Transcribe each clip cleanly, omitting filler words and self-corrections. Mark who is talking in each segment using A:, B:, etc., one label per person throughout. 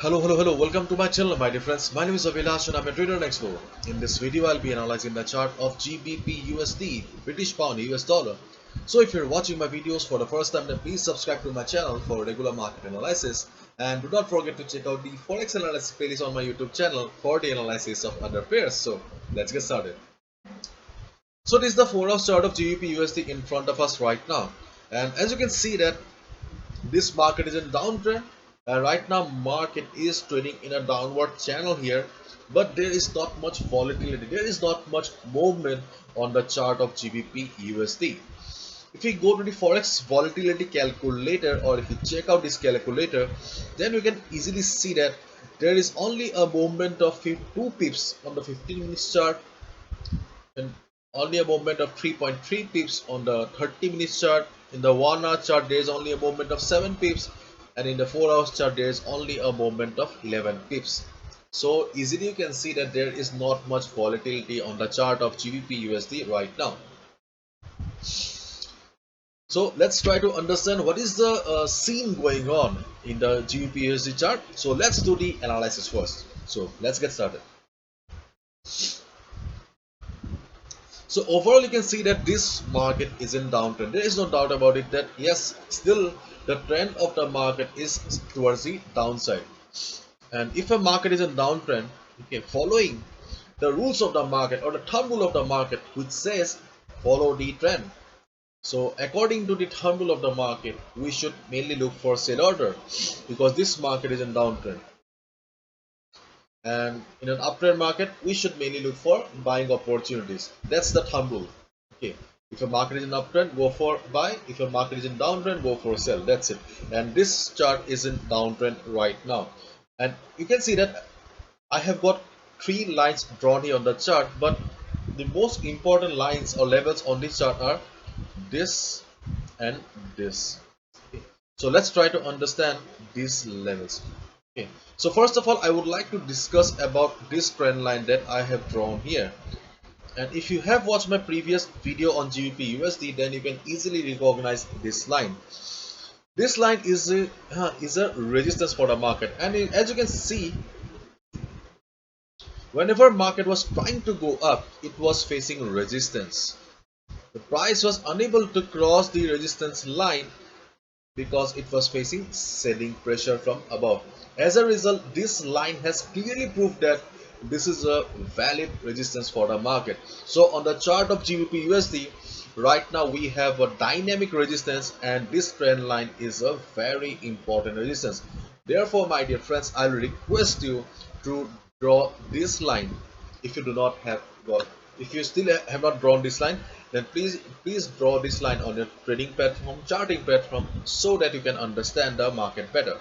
A: Hello. Welcome to my channel, my dear friends. My name is Avilash and I'm a trader and explorer. In this video, I'll be analyzing the chart of GBP USD, British Pound, US Dollar. So if you're watching my videos for the first time, then please subscribe to my channel for regular market analysis. And do not forget to check out the Forex analysis playlist on my YouTube channel for the analysis of other pairs. So let's get started. So this is the 4-hour chart of GBP USD in front of us right now. And as you can see that this market is in downtrend, and right now market is trading in a downward channel here, but there is not much volatility, there is not much movement on the chart of GBP USD. If we go to the forex volatility calculator, or if you check out this calculator, then we can easily see that there is only a movement of 2 pips on the 15 minutes chart, and only a movement of 3.3 pips on the 30 minutes chart. In the 1 hour chart there is only a movement of 7 pips, and in the 4 hours chart there is only a movement of 11 pips. So easily you can see that there is not much volatility on the chart of GBP USD right now. So let's try to understand what is the scene going on in the GBP USD chart. So let's do the analysis first. So let's get started. So overall you can see that this market is in downtrend. There is no doubt about it that yes, still the trend of the market is towards the downside. And if a market is in downtrend, okay, following the rules of the market, or the thumb rule of the market, which says follow the trend. So according to the thumb rule of the market, we should mainly look for sell order, because this market is in downtrend. And in an uptrend market, we should mainly look for buying opportunities. That's the thumb rule. Okay, if a market is in uptrend, go for buy. If a market is in downtrend, go for sell. That's it. And this chart is in downtrend right now, and you can see that I have got 3 lines drawn here on the chart, but the most important lines or levels on this chart are this and this. Okay. So let's try to understand these levels. Okay, so first of all, I would like to discuss about this trend line that I have drawn here. And if you have watched my previous video on GBP USD, then you can easily recognize this line. This line is a resistance for the market, and as you can see, whenever market was trying to go up, it was facing resistance. The price was unable to cross the resistance line because it was facing selling pressure from above. As a result, this line has clearly proved that this is a valid resistance for the market. So on the chart of GBP USD, right now we have a dynamic resistance, and this trend line is a very important resistance. Therefore, my dear friends, I will request you to draw this line. If you do not have got, if you still have not drawn this line, then please draw this line on your trading platform, charting platform, so that you can understand the market better.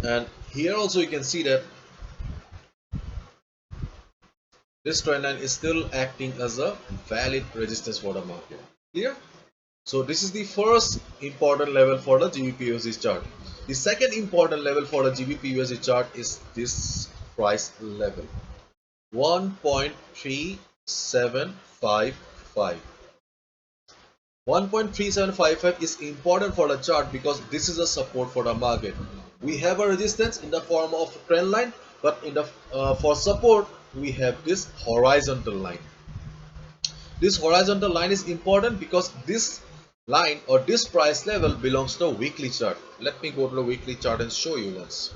A: And here also you can see that this trend line is still acting as a valid resistance for the market. Clear? So this is the first important level for the GBPUSD chart. The second important level for the GBPUSD chart is this price level, 1.3755. 1.3755 is important for the chart because this is a support for the market. We have a resistance in the form of trend line, but in the for support we have this horizontal line. This horizontal line is important because this line or this price level belongs to a weekly chart. Let me go to the weekly chart and show you once.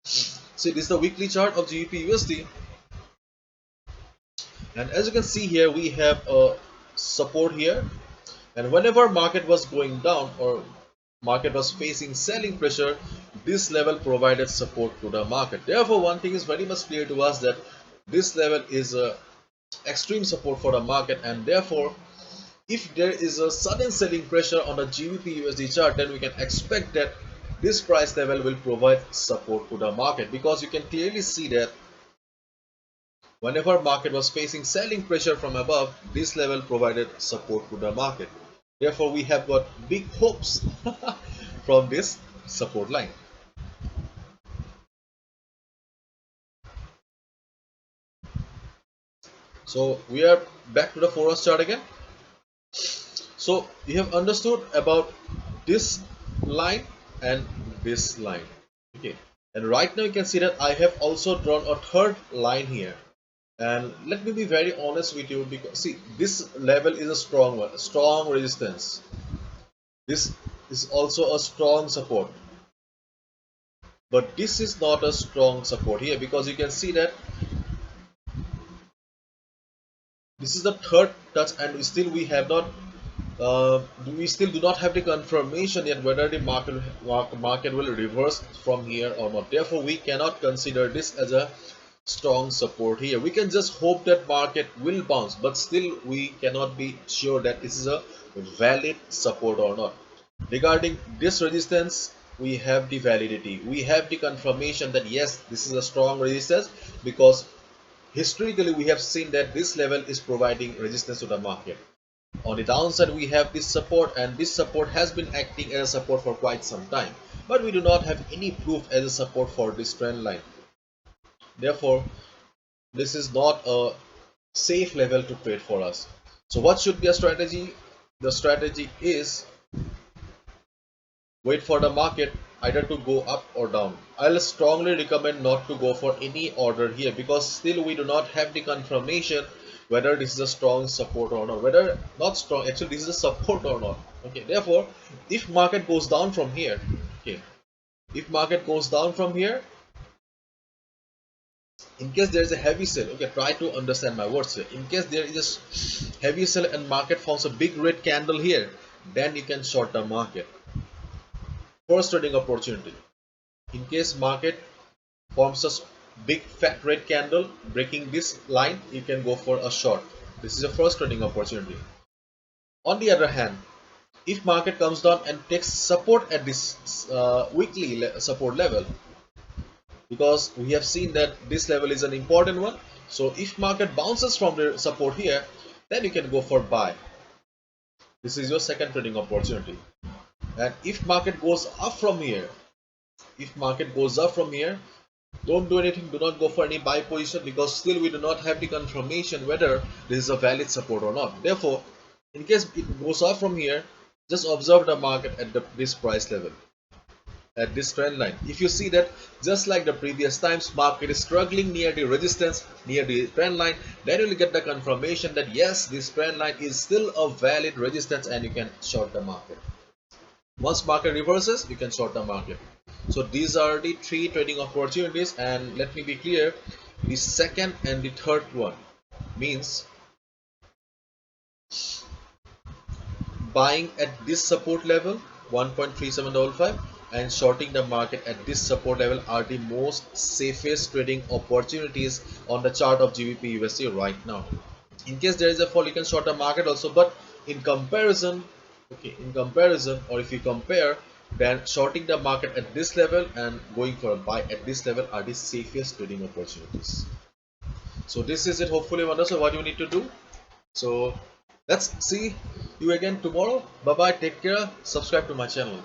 A: See, this is the weekly chart of GBP USD, and as you can see here, we have a support here, and whenever market was going down or market was facing selling pressure, this level provided support to the market. Therefore, one thing is very much clear to us that this level is a extreme support for the market, and therefore if there is a sudden selling pressure on the GBP USD chart, then we can expect that this price level will provide support to the market, because you can clearly see that whenever market was facing selling pressure from above, this level provided support to the market. Therefore, we have got big hopes from this support line. So we are back to the 4 hours chart again. So you have understood about this line and this line. Okay, and right now you can see that I have also drawn a third line here. And let me be very honest with you, because see, this level is a strong one, a strong resistance. This is also a strong support, but this is not a strong support here, because you can see that this is the third touch and still we still do not have the confirmation yet whether the market will reverse from here or not. Therefore we cannot consider this as a strong support here. We can just hope that market will bounce, but still we cannot be sure that this is a valid support or not. Regarding this resistance, we have the validity, we have the confirmation that yes, this is a strong resistance, because historically we have seen that this level is providing resistance to the market. On the downside we have this support, and this support has been acting as a support for quite some time, but we do not have any proof as a support for this trend line. Therefore this is not a safe level to trade for us. So what should be a strategy? The strategy is wait for the market either to go up or down. I'll strongly recommend not to go for any order here, because still we do not have the confirmation whether this is a strong support or not, whether not strong, actually this is a support or not. Okay, therefore if market goes down from here, okay, if market goes down from here, in case there is a heavy sell, okay, try to understand my words here. In case there is a heavy sell and market forms a big red candle here, then you can short the market. First trading opportunity. In case market forms a big fat red candle breaking this line, you can go for a short. This is a first trading opportunity. On the other hand, if market comes down and takes support at this weekly support level, because we have seen that this level is an important one, so if market bounces from the support here, then you can go for buy. This is your second trading opportunity. And if market goes up from here, if market goes up from here, don't do anything, do not go for any buy position, because still we do not have the confirmation whether this is a valid support or not. Therefore, in case it goes up from here, just observe the market at this price level, at this trend line. If you see that just like the previous times, market is struggling near the resistance, near the trend line, then you will get the confirmation that yes, this trend line is still a valid resistance and you can short the market. Once market reverses, you can short the market. So these are the three trading opportunities, and let me be clear, the second and the third one means buying at this support level 1.3755 and shorting the market at this support level are the most safest trading opportunities on the chart of GBP USD right now. In case there is a fall, you can short the market also, but in comparison, okay, in comparison, or if you compare, then shorting the market at this level and going for a buy at this level are the safest trading opportunities. So this is it. Hopefully you understand what you need to do. So let's see you again tomorrow. Bye bye, take care, subscribe to my channel.